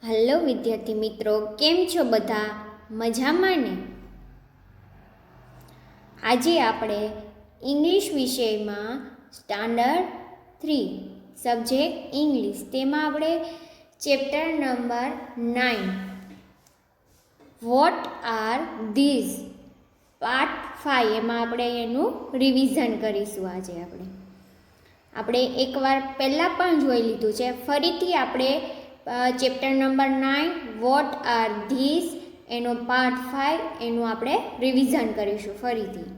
Hello વિદ્યાર્થી મિત્રો, કેમ છો બધા? મજામાં ને? આજે આપણે ઇંગ્લિશ વિષયમાં સ્ટાન્ડર્ડ 3 સબ્જેક્ટ ઇંગ્લિશ તેમાં આપણે chapter number 9 what are these part 5 એમાં આપણે એનું રિવિઝન કરીશું. આજે આપણે એકવાર પહેલાં પણ જોઈ લીધું છે. ફરીથી આપણે chapter number 9 what are these એનો પાર્ટ 5 એનું આપણે રિવિઝન કરીશું ફરીથી.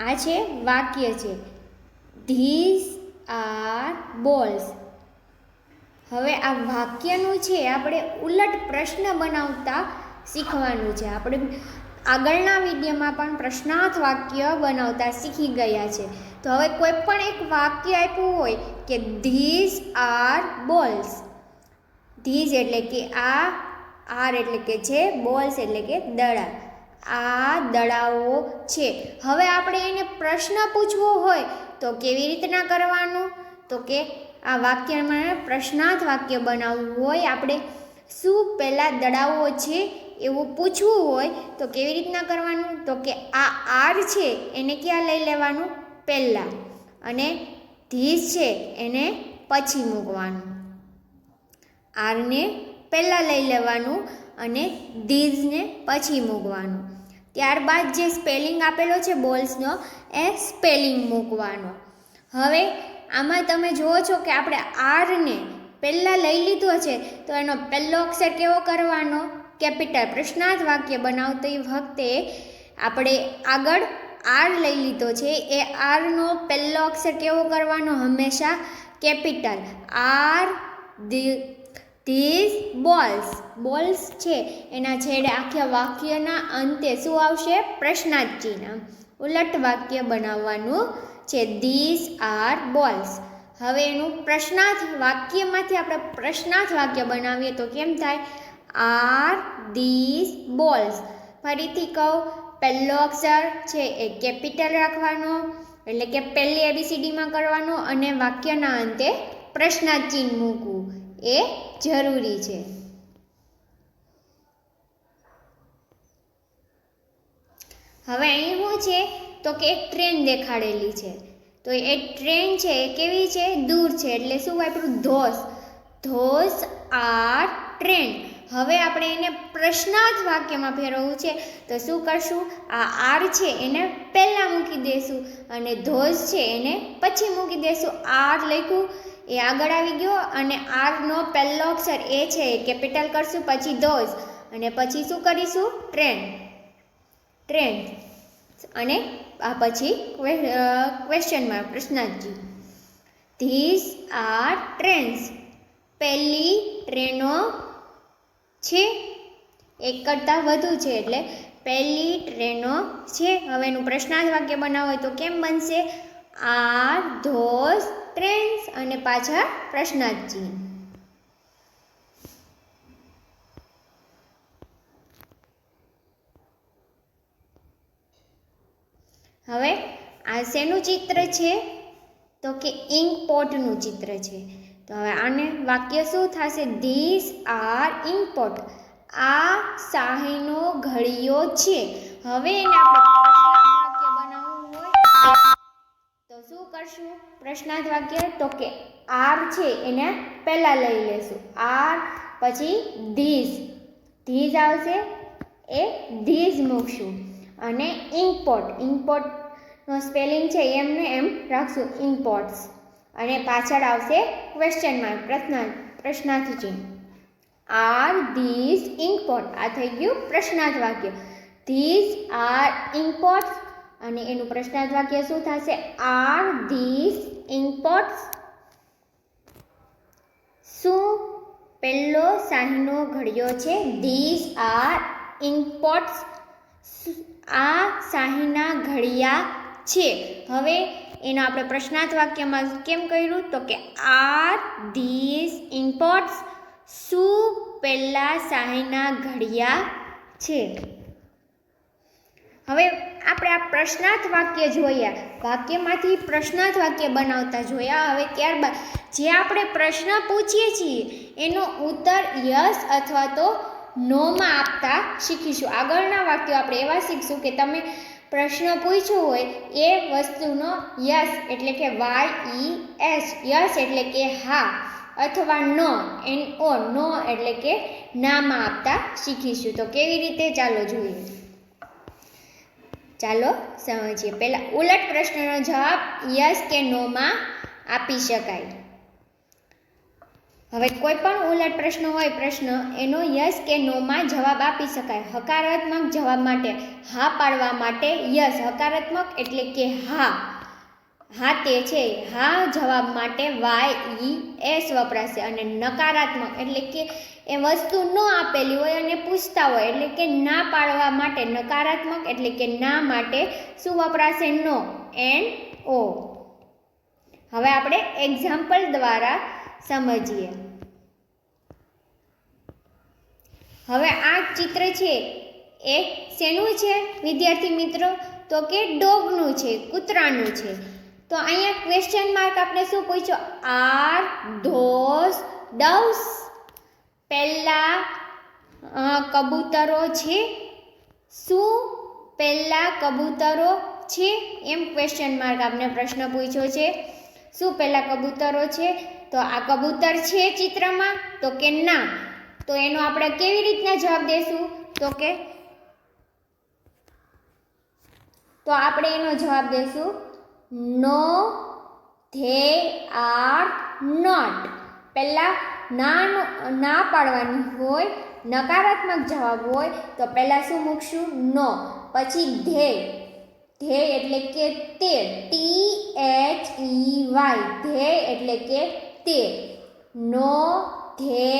આ છે વાક્ય છે ધીઝ આર બોલ્સ. હવે આ વાક્યનું છે આપણે ઉલટ પ્રશ્ન બનાવતા શીખવાનું છે. આપણે આગળના વિડીયોમાં પણ પ્રશ્નાર્થ વાક્ય બનાવતા શીખી ગયા છે. તો હવે કોઈ પણ એક વાક્ય આપ્યું હોય કે ધીઝ આર બોલ્સ. ધીઝ એટલે કે આ, આર એટલે કે છે, બોલ્સ એટલે કે દડા. આ દડાઓ છે. હવે આપણે એને પ્રશ્ન પૂછવો હોય તો કેવી રીતના કરવાનું? તો કે આ વાક્યમાં પ્રશ્નાર્થ વાક્ય બનાવવું હોય, આપણે શું પહેલાં દડાઓ છે એવું પૂછવું હોય તો કેવી રીતના કરવાનું? તો કે આ આર છે એને ક્યાં લઈ લેવાનું? પહેલાં, અને ધીઝ છે એને પછી મૂકવાનું. આરને પહેલાં લઈ લેવાનું અને ધીઝને પછી મૂકવાનું. ત્યારબાદ જે સ્પેલિંગ આપેલો છે બોલ્સનો એ સ્પેલિંગ મૂકવાનો. હવે આમાં તમે જુઓ છો કે આપણે આરને પહેલાં લઈ લીધો છે તો એનો પહેલો અક્ષર કેવો કરવાનો? કેપિટલ. પ્રશ્નાર્થ વાક્ય બનાવતી વખતે આપણે આગળ આર લઈ લીધો છે, એ આરનો પહેલો અક્ષર કેવો કરવાનો? હંમેશા capital. Are these balls. Balls છે એના છેડે આખા વાક્યના અંતે શું આવશે? પ્રશ્નાર્થ ચિહ્ન. ઉલટ વાક્ય બનાવવાનું છે ધીઝ આર બોલ્સ. હવે એનું પ્રશ્નાર્થ વાક્યમાંથી આપણે પ્રશ્નાર્થ વાક્ય બનાવીએ તો કેમ થાય? Are these balls. ફરીથી કહું, પહેલો અક્ષર છે એ કેપિટલ રાખવાનો, એટલે કે પહેલી ABCDમાં કરવાનો, અને વાક્યના અંતે પ્રશ્નાર્થ ચિહ્ન મૂકવું એ જરૂરી છે. હવે અહીં શું છે તો કે એક ટ્રેન દેખાડેલી છે. તો એ ટ્રેન છે એ કેવી છે? દૂર છે. એટલે શું વાપર્યું? ધોસ. Those are train. હવે આપણે એને પ્રશ્નાર્થ વાક્યમાં ફેરવવું છે તો શું કરશું? આ આર છે એને પહેલાં મૂકી દેશું અને ધોઝ છે એને પછી મૂકી દેશું. આર લખ્યું એ આગળ આવી ગયો અને આરનો પહેલો અક્ષર એ છે એ કેપિટલ કરશું, પછી ધોઝ, અને પછી શું કરીશું? ટ્રેન. ટ્રેન. અને આ પછી ક્વેશ્ચનમાં પ્રશ્નાર્થજી. These are trains. પહેલી ટ્રેનો છે, એક કરતાં વધુ છે એટલે પહેલી ટ્રેનો છે. હવે એનું પ્રશ્નાર્થ વાક્ય બનાવવું હોય તો કેમ બનશે? આર ધોઝ ટ્રેન્સ અને પાછળ પ્રશ્નાર્થ ચિહ્ન. હવે આ શેનું ચિત્ર છે? તો કે ઇંક પોટનું ચિત્ર છે. તો હવે આને વાક્ય શું થશે? These are ink pot. આ શાહીનો ઘડીયો છે. હવે એને આપણે પ્રશ્નાર્થ વાક્ય બનાવવું હોય તો શું કરશું? પ્રશ્નાર્થ વાક્ય તો કે આર છે એને પહેલા લઈ લેશું, આર પછી ધીઝ. ધીઝ આવશે એ ધીઝ મૂકશું, અને ઇંકપોટ. ઇંકપોટનો સ્પેલિંગ છે એમને એમ રાખશું, ઇંકપોટ્સ. અને પાછળ આવશે ક્વેશ્ચન માર્ક, પ્રશ્નાર્થ ચિહ્ન. Are these inkpot. આ થઈ ગયું પ્રશ્નાર્થ વાક્ય. ધીઝ આર ઇંકપોટ્સ અને એનું પ્રશ્નાર્થ વાક્ય શું થશે? Are these inkpots. શું પહેલો શાહીનો ઘડિયો છે? These are inkpots. આ શાહીના ઘડિયા છે. હવે એનો આપણે પ્રશ્નાર્થ વાક્યમાં કેમ કર્યું? તો કે આર ધીઝ ઇંકપોટ્સ. શું પહેલા શાહીના ઘડિયા છે? હવે આપણે આ પ્રશ્નાર્થ વાક્ય જોયા, વાક્યમાંથી પ્રશ્નાર્થ વાક્ય બનાવતા જોયા. હવે ત્યારબાદ જે આપણે પ્રશ્ન પૂછીએ છીએ એનો ઉત્તર યસ અથવા તો નોમાં આપતા શીખીશું. આગળના વાક્યો આપણે એવા શીખશું કે તમે પ્રશ્ન પૂછ્યો હોય એ વસ્તુનો યસ એટલે કે YES, યસ એટલે કે હા, અથવા નો NO, નો એટલે કે નામાં આપતા શીખીશું. તો કેવી રીતે ચાલો જોઈએ, ચાલો સમજીએ. પહેલા ઉલટ પ્રશ્નનો જવાબ યસ કે નોમાં આપી શકાય. હવે કોઈ પણ ઉલટ પ્રશ્ન હોય, પ્રશ્ન એનો યસ કે નોમાં જવાબ આપી શકાય. હકારાત્મક જવાબ માટે હા પાડવા માટે યસ, હકારાત્મક એટલે કે હા, હા તે છે, હા જવાબ માટે YES વપરાશે. અને નકારાત્મક એટલે કે એ વસ્તુ ન આપેલી હોય અને પૂછતા હોય એટલે કે ના પાડવા માટે નકારાત્મક એટલે કે ના માટે શું વપરાશે? નો, NO. હવે આપણે એક્ઝામ્પલ દ્વારા સમજીએ. હવે આ ચિત્ર છે એ શેનું છે વિદ્યાર્થી મિત્રો? તો કે ડોગનું છે, કૂતરાનું છે. તો અહીંયા ક્વેશ્ચન માર્ક આપણે શું પૂછ્યો? Are those doves? પહેલા કબૂતરો છે? શું પહેલા કબૂતરો છે? એમ ક્વેશ્ચન માર્ક આપણે પ્રશ્ન પૂછ્યો છે. શું પહેલા કબૂતરો છે? તો આ કબૂતર છે ચિત્રમાં? તો કે ના. તો એનો આપણે કેવી રીતના જવાબ દેશું? તો આપણે એનો જવાબ દેશું નો, ધે આર નોટ. પહેલા ના પાડવાની હોય, નકારાત્મક જવાબ હોય તો પહેલા શું મૂકશું? નો. પછી ધે, ધે એટલે કે તે, THEY, ધે એટલે કે તે. નો, ધે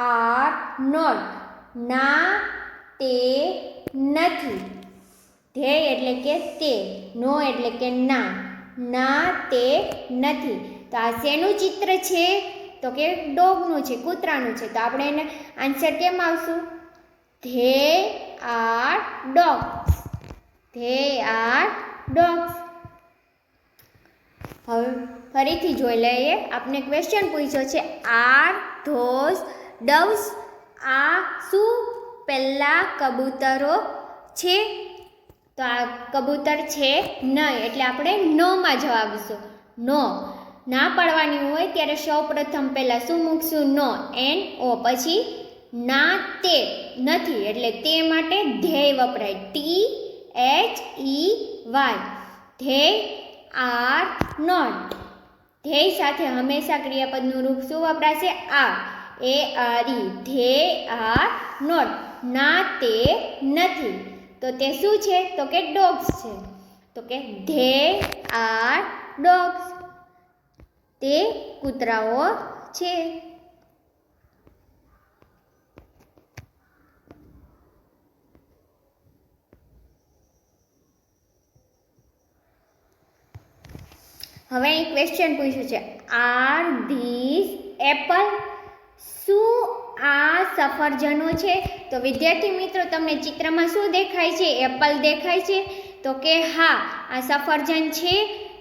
આર નોટ, ના તે નથી. ધે એટલે કે તે, નો એટલે કે ના, ના તે નથી. તો આ શેનું ચિત્ર છે? તો કે ડોગનું છે, કૂતરાનું છે. તો આપણે એને આન્સર કેમ આવશું? They are dogs, they are dogs. હવે ફરીથી જોઈ લઈએ. આપણે ક્વેશ્ચન પૂછ્યો છે આર ધોઝ ડવ્સ? આ શું પહેલા કબૂતરો છે? તો આ કબૂતર છે નહીં એટલે આપણે નોમાં જવાબ આપીશું. નો. ના પાડવાની હોય ત્યારે સૌપ્રથમ પહેલા શું મૂકશું? નો, NO. પછી ના તે નથી એટલે તે માટે ધ્યેય વપરાય, THEY. They are not. ધ્યેય સાથે હંમેશા ક્રિયાપદનું રૂપ શું વપરાશે? Are, ARE. They are not, ના તે નથી. તો તે શું છે? તો કે ડોગ્સ છે. તો કે ધે આર ડોગ્સ, તે કૂતરાઓ છે. હવે અહીં ક્વેશ્ચન પૂછ્યું છે આર ધીસ એપલ? શું આ સફરજનો છે? તો વિદ્યાર્થી મિત્રો તમને ચિત્રમાં શું દેખાય છે? એપલ દેખાય છે? તો કે હા આ સફરજન છે.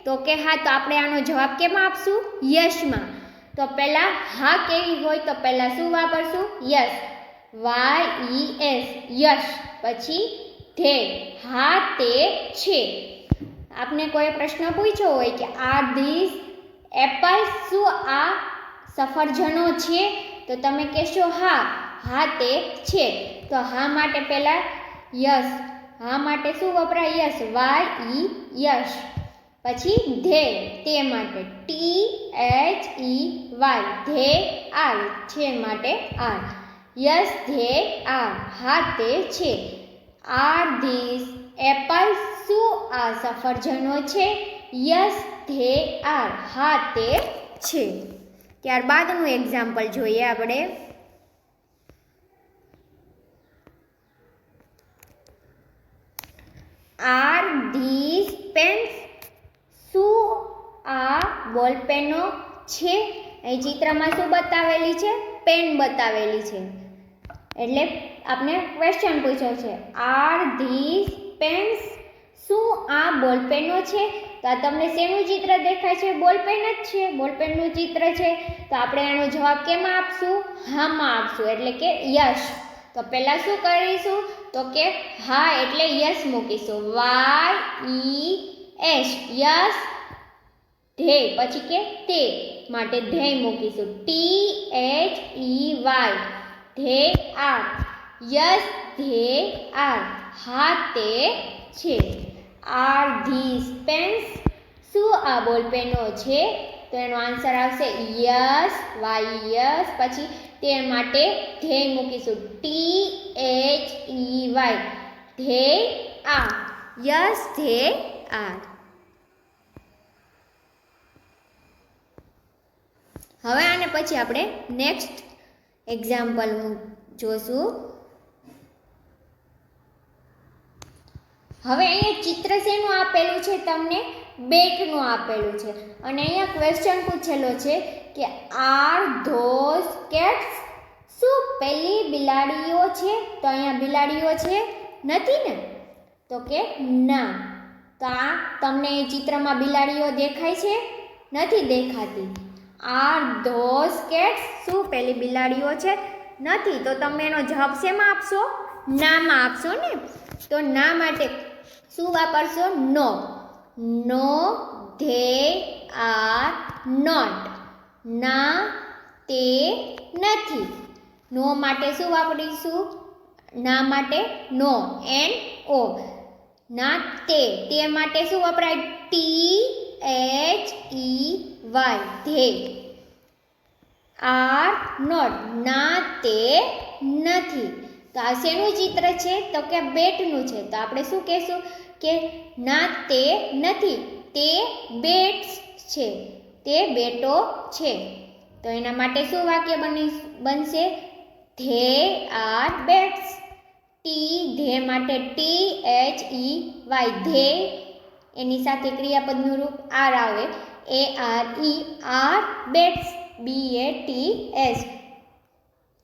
તો કે હા. તો આપણે આનો જવાબ કેમાં આપશું? યસમાં. તો પહેલા હા કેવી હોય તો પહેલા શું વાપરશું? Yes, YES, yes. પછી ધે, હા તે છે. આપને કોઈ પ્રશ્ન પૂછ્યો હોય કે આર ધીસ એપલ્સ? શું આ સફરજનો છે? તો તમે કહેશો હા, હા તે છે. તો હા માટે પહેલા યસ, હા માટે શું વપરાય? Yes, YES. પછી ધે, તે માટે THEY. ધે આર, છે માટે આર. યસ ધે આર, હા તે છે. Are this apples? શું આ સફરજનો છે? યસ ધે આર, હા તે છે. ત્યારબાદનું એક્ઝામ્પલ જોઈએ આપણે. Are these pens? શું આ બોલપેનો છે? અહીં ચિત્રમાં શું બતાવેલી છે? પેન બતાવેલી છે. એટલે આપણે ક્વેશ્ચન પૂછ્યો છે આર ધીસ પેન્સ. શું આ બોલપેનો છે? તો આ તમને શેનું ચિત્ર દેખાય છે? બોલપેન જ છે, બોલપેનનું ચિત્ર છે. તો આપણે એનો જવાબ કેમાં આપશું? હામાં આપશું, એટલે કે યસ. તો પહેલા શું કરીશું? તો કે હા એટલે યસ મૂકીશું. YES yes. ધ્યેય પછી કે તે માટે ધ્યેય મૂકીશું. THEY ધ્યેય આર. યસ ધ્યેય આર. હા તે છે. Are these pens? શું આ બોલપેનો છે? તો એનો આન્સર આવશે યસ. YES પછી તે માટે ધ્યેય મૂકીશું. THEY ધ્યેય આર. યસ ધ્યેય આર. હવે આને પછી આપણે નેક્સ્ટ એક્ઝામ્પલ જોશું. હવે અહીંયા ચિત્ર શેનું આપેલું છે? તમને બેટનું આપેલું છે અને અહીંયા ક્વેશ્ચન પૂછેલો છે કે આર ધોઝ કેટ્સ? શું પેલી બિલાડીઓ છે? તો અહીંયા બિલાડીઓ છે નથી ને? તો કે ના. તો આ તમને ચિત્રમાં બિલાડીઓ દેખાય છે? નથી દેખાતી. R those cats? શું પેલી બિલાડીઓ છે? નથી. તો તમે એનો જવાબ શેમાં આપશો? નામાં આપશો ને. તો ના માટે શું વાપરશો? No. No they are not. ના તે નથી. નો માટે શું વાપરીશું? ના માટે નો. NO. ના તે. તે માટે શું વપરાય? THEY they. Are not. ના તે નથી. તો આ શેનું ચિત્ર છે? તો કે બેટનું છે. તો આપણે શું કહેશું કે ના તે નથી, તે બેટ્સ છે, તે બેટો છે. તો એના માટે શું વાક્ય બનશે? They are bats. ધે માટે THEY ધે. એની સાથે ક્રિયાપદનું રૂપ આર આવે. ARE are bats. BATS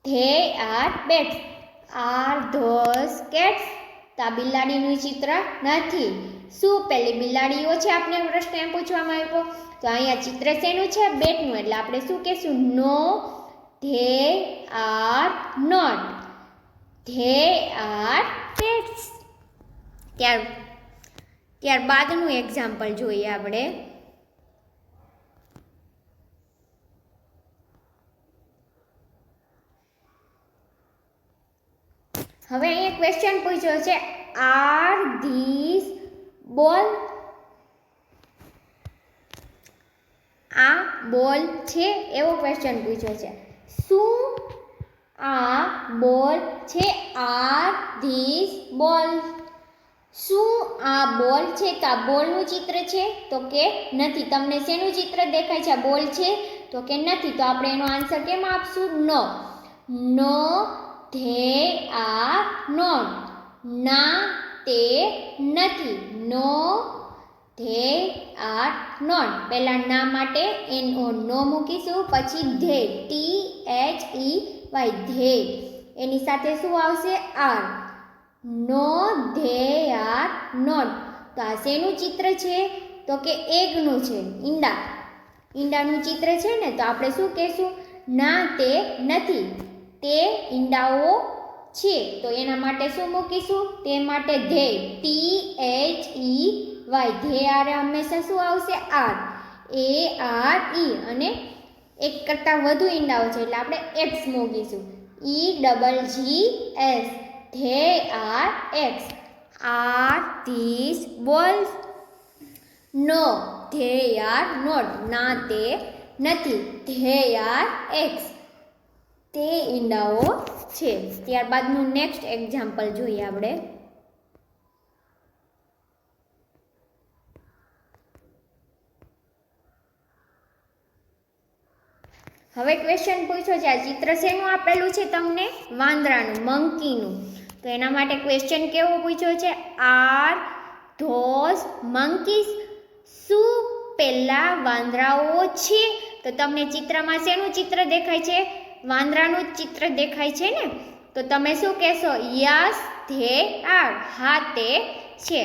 they are bats. Are those cats? તો આ બિલાડીનું ચિત્ર નથી. શું પેલી બિલાડીઓ છે? આપણે પ્રશ્ન એમ પૂછવામાં આવ્યો. તો અહીંયા ચિત્ર શેનું છે? બેટનું. એટલે આપણે શું કહેશું? No they are not. They are bats. ત્યારબાદનું એક્ઝામ્પલ જોઈએ આપણે. હવે અહીંયા ક્વેશ્ચન પૂછ્યો છે આર ધીસ બોલ? આ બોલ છે એવો ક્વેશ્ચન પૂછ્યો છે. શું આ બોલ છે? આર ધીસ બોલ? શું આ બોલ છે? તો આ બોલનું ચિત્ર છે? તો કે નથી. તમને શેનું ચિત્ર દેખાય છે? આ બોલ છે? તો કે નથી. તો આપણે એનો આન્સર કેમ આપશું? No. No they are not. ના તે નથી. No they are not. પહેલા ના માટે નો મૂકીશું. પછી ધે THEY ધે. એની સાથે શું આવશે? Are. No they are not. તો આ શેનું ચિત્ર છે? તો કે એગનું છે. ઈંડાનું ચિત્ર છે ને. તો આપણે શું કહેશું? ના તે નથી, તે ઈંડાઓ છે. તો એના માટે શું મૂકીશું? તે માટે ધે THEY ધે આર હંમેશા શું આવશે? આર. ARE અને એક કરતાં વધુ ઈંડાઓ છે એટલે આપણે એક્સ મૂકીશું. EGGS they are eggs. Are these balls? No they are not. ના તે નથી, ધે આર એક્સ. તે ઈંડાઓ છે. ત્યારબાદનું નેક્સ્ટ એક્ઝામ્પલ જોઈએ આપણે. હવે ક્વેશ્ચન પૂછ્યો છે આ ચિત્ર શેનું આપેલું છે તમને? વાંદરાનું, મંકીનું. તો એના માટે ક્વેશ્ચન કેવો પૂછ્યો છે? Are those monkeys? શું પેલા વાંદરાઓ છે? તો તમને ચિત્રમાં શેનું ચિત્ર દેખાય છે? વાંદરાનું ચિત્ર દેખાય છે ને. તો તમે શું કહેશો? Yes they are. હા તે છે.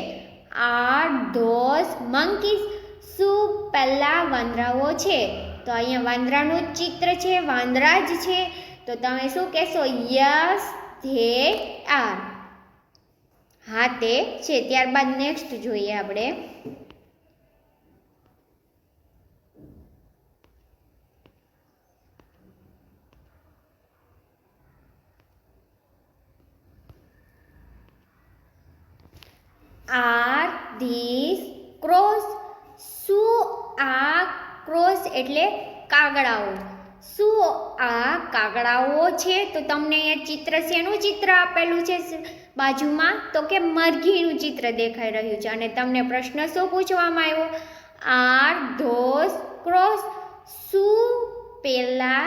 Are those monkeys? શું પેલા વાંદરાઓ છે? તો અહીંયા વાંદરાનું જ ચિત્ર છે, વાંદરા જ છે. તો તમે શું કહેશો? Yes they are. હા તે છે. ત્યારબાદ નેક્સ્ટ જોઈએ આપણે. Are this cross? શું આ ક્રોસ એટલે કાગડાઓ? શું આ કાગડાઓ છે? તો તમને અહીંયા ચિત્ર શેનું ચિત્ર આપેલું છે બાજુમાં? તો કે મરઘીનું ચિત્ર દેખાઈ રહ્યું છે. અને તમને પ્રશ્ન શું પૂછવામાં આવ્યો? R those crows? શું પેલા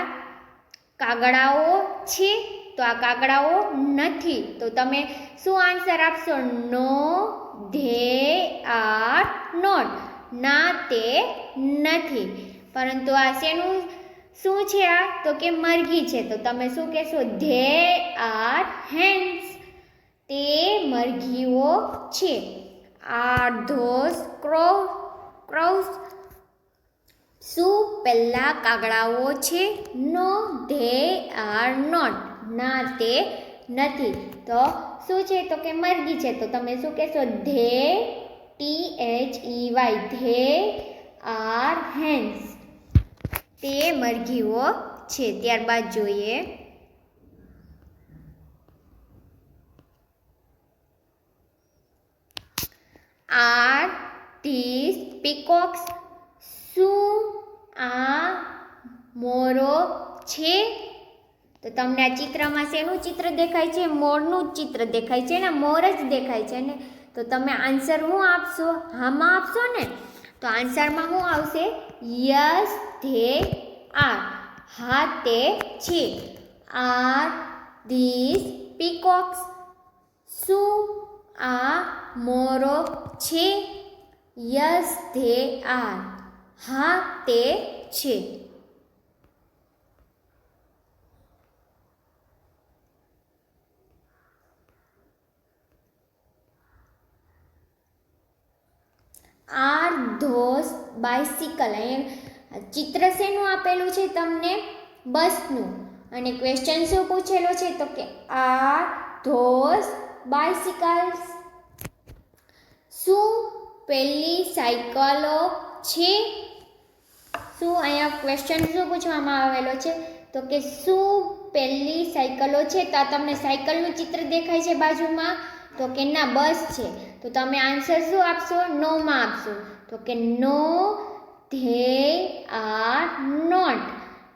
કાગડાઓ છે? તો આ કાગડાઓ નથી. તો તમે શું આન્સર આપશો? No they are not. ના તે નથી. પરંતુ આ શેનું શું છે? આ તો કે મરઘી છે. તો તમે શું કહેશો? They are hens. તે મરઘીઓ છે. Are those crows? શું પેલા કાગડાઓ છે? No they are not. ના તે નથી. તો શું છે? તો કે મરઘી છે. તો તમે શું કહેશો? They THEY they are hens. તે મરઘીઓ છે. ત્યારબાદ જોઈએ. Are these peacocks? શું આ મોરો છે? તો તમને આ ચિત્રમાં શેનું ચિત્ર દેખાય છે? મોરનું જ ચિત્ર દેખાય છે ને, મોર જ દેખાય છે ને. તો તમે આન્સર શું આપશો? હામાં આપશો ને. તો આન્સરમાં શું આવશે? Yes they are. હા તે છે. Are these peacocks? શું આ મોરો છે? Yes they are. હા તે છે. Are those bicycle? અહીંયા ચિત્ર શેનું આપેલું છે તમને? બસનું. અને ક્વેશ્ચન શું પૂછેલો છે? તો કે આર ધોઝ બાઇસિકલ્સ? શું પેલી સાયકલો છે? શું અહીંયા ક્વેશ્ચન શું પૂછવામાં આવેલો છે? તો કે શું પેલી સાયકલો છે? તો આ તમને સાયકલનું ચિત્ર દેખાય છે બાજુમાં? તો કે ના, બસ છે. તો તમે આન્સર શું આપશો? નો માં આપશો. તો કે નો ધે આર નોટ.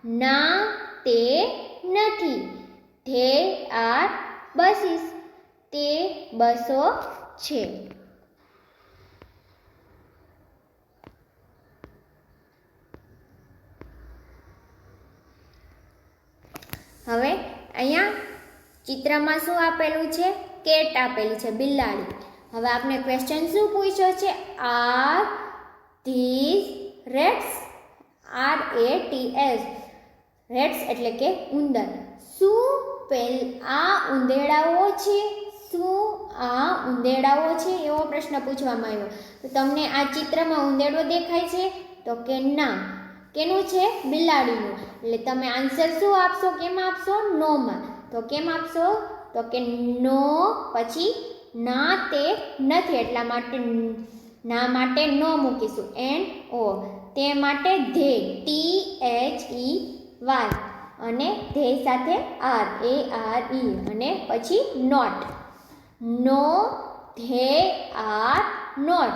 ના તે નથી. They R buses. તે બસો છે. હવે અહીંયા ચિત્રમાં શું આપેલું છે? કેટ આપેલી છે, બિલાડી. હવે આપણે ક્વેશ્ચન શું પૂછ્યો છે? Are this rates? RATS. Rates એટલે કે ઉંદર. શું આ ઉંદેડાઓ છે? શું આ ઉંદેડાઓ છે? એવો પ્રશ્ન પૂછવામાં આવ્યો. તો તમને આ ચિત્રમાં ઉંદેડો દેખાય છે? તો કે ના. કેનું છે? બિલાડીનું. એટલે તમે આન્સર શું આપશો? કેમ આપશો? નો માં. તો કેમ આપશો? તો કે નો પછી ના તે નથી, એટલા માટે ના માટે નો મૂકીશું. NO. તે માટે ધે THEY. અને ધે સાથે RARE. અને પછી not. No they are not.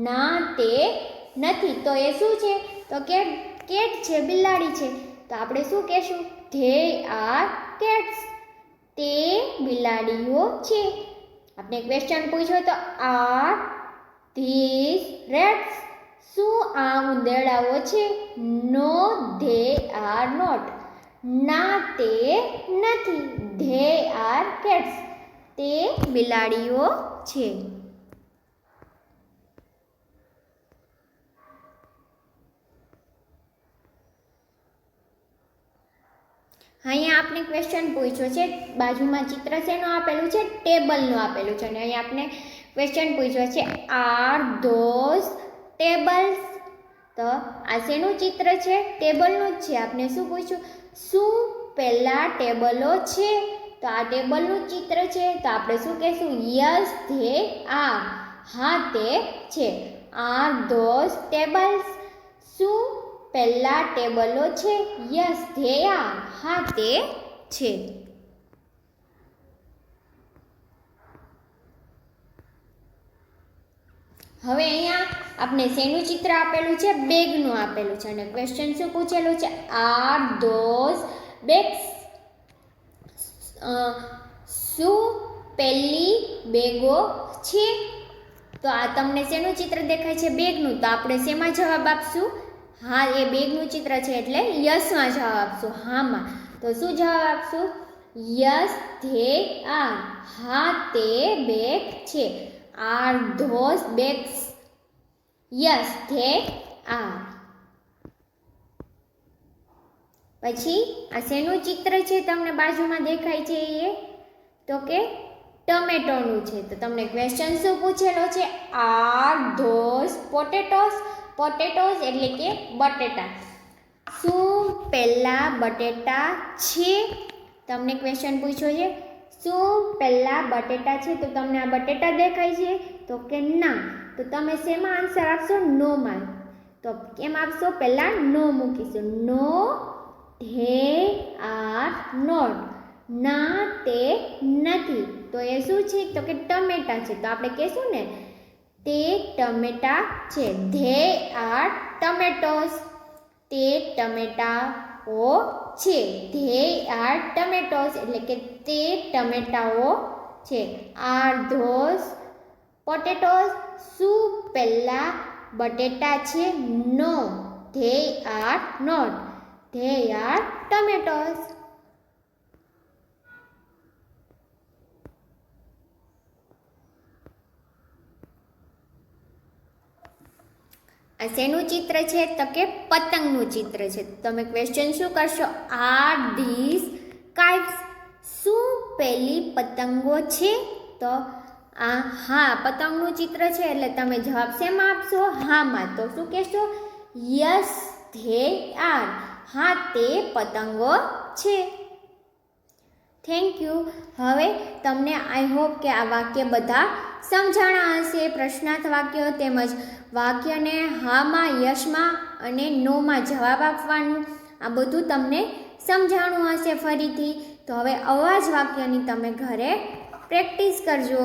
ના તે નથી. તો એ શું છે? તો કે કેટ છે, બિલાડી છે. તો આપણે શું કહેશું? They are cats. તે બિલાડીઓ છે. આપણે ક્વેશ્ચન પૂછ્યો તો આર ધીસ રેટ્સ? શું આ ઉંદેડાઓ છે? No they are not. ના તે નથી. They are cats. તે બિલાડીઓ છે. અહીંયા આપણે ક્વેશ્ચન પૂછ્યો છે, બાજુમાં ચિત્ર શેનું આપેલું છે? ટેબલનું આપેલું છે. અને અહીંયા આપણે ક્વેશ્ચન પૂછ્યો છે આર ધોઝ ટેબલ્સ. તો આ શેનું ચિત્ર છે? ટેબલનું જ છે. આપણે શું પૂછ્યું? શું પેલા ટેબલો છે? તો આ ટેબલનું ચિત્ર છે. તો આપણે શું કહેશું? Yes they are. હા તે છે. Are those tables? શું પેલા ટેબલો છે? Yes they are. હા તે છે. હવે અહીંયા આપણે શેનું ચિત્ર આપેલું છે? બેગનું આપેલું છે અને ક્વેશ્ચન શું પૂછેલું છે? Are those bags? શું પેલી બેગો છે? તો આ તમને શેનું ચિત્ર દેખાય છે? બેગનું. તો આપણે શેમાં જવાબ આપશું? હા, એ બેગનું ચિત્ર છે એટલે યસમાં જવાબ આપશું, હામાં. તો શું જવાબ આપશું? Yes they are. હા તે બેગ છે. Are those bags? Yes they R. પછી આ શેનું ચિત્ર છે તમને બાજુમાં દેખાય છે? એ તો કે ટમેટોનું છે. તો તમને ક્વેશ્ચન શું પૂછેલો છે? Are those potatoes? પોટેટોસ એટલે કે બટેટા. શું પેલા બટેટા છે? તમને ક્વેશ્ચન પૂછ્યો છે શું પેલા બટેટા છે? તો તમને આ બટેટા દેખાય છે? તો કે ના. તો તમે શેમાં આન્સર આપશો? નો માં. તો કેમ આપશો? પહેલા નો મૂકીશું. No they are not. ના તે નથી. તો એ શું છે? તો કે ટમેટા છે. તો આપણે કહેશું ને તે ટમેટા છે. They are tomatoes. તે ટમેટાઓ છે. ધે આર ટમેટોસ એટલે કે તે ટમેટાઓ છે. Are those potatoes? શું પેલા બટેટા છે? No they are not. They are tomatoes. આ શેનું ચિત્ર છે? તો કે પતંગનું ચિત્ર છે. તમે ક્વેશ્ચન શું કરશો? Are this kites? શું પેલી પતંગો છે? તો આ હા પતંગનું ચિત્ર છે એટલે તમે જવાબ શેમાં આપશો? હામાં. તો શું કહેશો? Yes they are. હા તે પતંગો છે. Thank you. હવે તમને આઈ હોપ કે આ વાક્ય બધા સમજાણા હશે. પ્રશ્નાર્થ વાક્યો તેમજ વાક્યને હામાં, યસમાં અને નોમાં જવાબ આપવાનું આ બધું તમને સમજાણું હશે ફરીથી. તો હવે આવા જ વાક્યની તમે ઘરે પ્રેક્ટિસ કરજો.